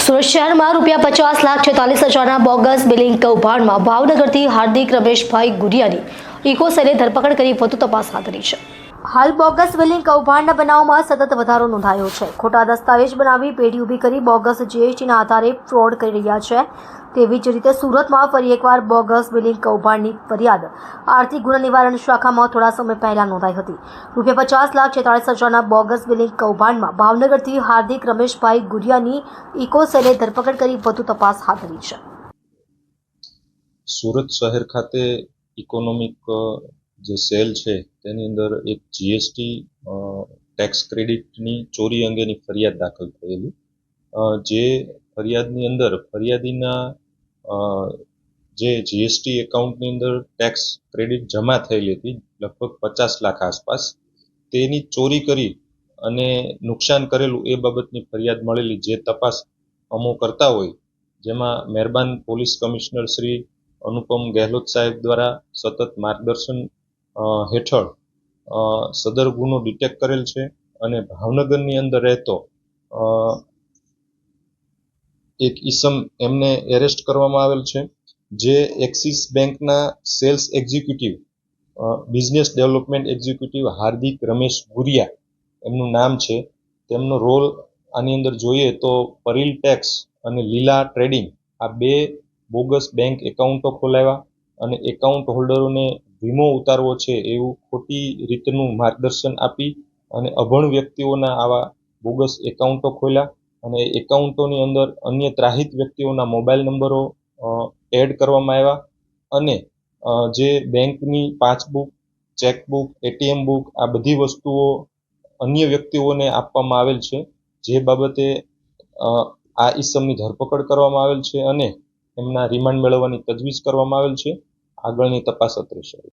સુરત શહેરમાં ₹50,46,46,000ના bogus billing કૌભાંડમાં ભાવનગરથી હાર્દિક રમેશભાઈ ગુડિયાની ઇકોસેલે ધરપકડ કરી વધુ તપાસ હાથ ધરી છે। હાલ બોગસ બિલિંગ કૌભાંડના બનાવમાં સતત વધારો નોંધાયો છે। ખોટા દસ્તાવેજ બનાવી પેઢી ઊભી કરી બોગસ જીએસટીના આધારે ફ્રોડ કરી રહ્યા છે। તેવી જ રીતે સુરતમાં ફરી એકવાર બોગસ બિલિંગ કૌભાંડની ફરિયાદ આર્થિક ગુના નિવારણ શાખામાં થોડા સમય પહેલા નોંધાઈ હતી। ₹50,46,46,000ના બોગસ બિલિંગ કૌભાંડમાં ભાવનગરથી હાર્દિક રમેશભાઈ ગુડિયાની ઇકોસેલે ધરપકડ કરી વધુ તપાસ હાથ ધરી છે। સુરત શહેર ખાતે ઇકોનોમિક જે સેલ છે તેની અંદર એક જીએસટી ટેક્સ ક્રેડિટની ચોરી અંગેની ફરિયાદ દાખલ થયેલી। જે ફરિયાદની અંદર ફરિયાદીના જે જીએસટી એકાઉન્ટની અંદર ટેક્સ ક્રેડિટ જમા થયેલી હતી લગભગ 50 લાખ આસપાસ, તેની ચોરી કરી અને નુકસાન કરેલું એ બાબતની ફરિયાદ મળેલી। જે તપાસ અમો કરતા હોય જેમાં મહેરબાન પોલીસ કમિશનર શ્રી અનુપમ ગેહલોત સાહેબ દ્વારા સતત માર્ગદર્શન હેઠળ સદર ગુનો ડિટેક્ટ કરેલ છે અને ભાવનગરની અંદર રહેતો એક ઈસમ એમને એરેસ્ટ કરવામાં આવેલ છે, જે એક્સિસ બેંકના sales executive business development executive Hardik Ramesh Gudiya એમનું નામ છે। તેમનો રોલ આની અંદર જોઈએ તો પરિલ ટેક્સ અને લીલા ટ્રેડિંગ આ બે બોગસ બેંક એકાઉન્ટો ખોલાવ્યા અને એકાઉન્ટ હોલ્ડરોને વીમો ઉતારવો છે એવું ખોટી રીતનું માર્ગદર્શન આપી અને અભણ વ્યક્તિઓના આવા બોગસ એકાઉન્ટો ખોલ્યા અને એકાઉન્ટોની અંદર અન્ય ત્રાહિત વ્યક્તિઓના મોબાઈલ નંબરો એડ કરવામાં આવ્યા અને જે બેંકની પાસબુક, ચેકબુક, એટીએમ બુક આ બધી વસ્તુઓ અન્ય વ્યક્તિઓને આપવામાં આવેલ છે। જે બાબતે આ ઈસમની ધરપકડ કરવામાં આવેલ છે અને એમના રિમાન્ડ મેળવવાની તજવીજ કરવામાં આવેલ છે। આગળની તપાસ અત્રે શરૂ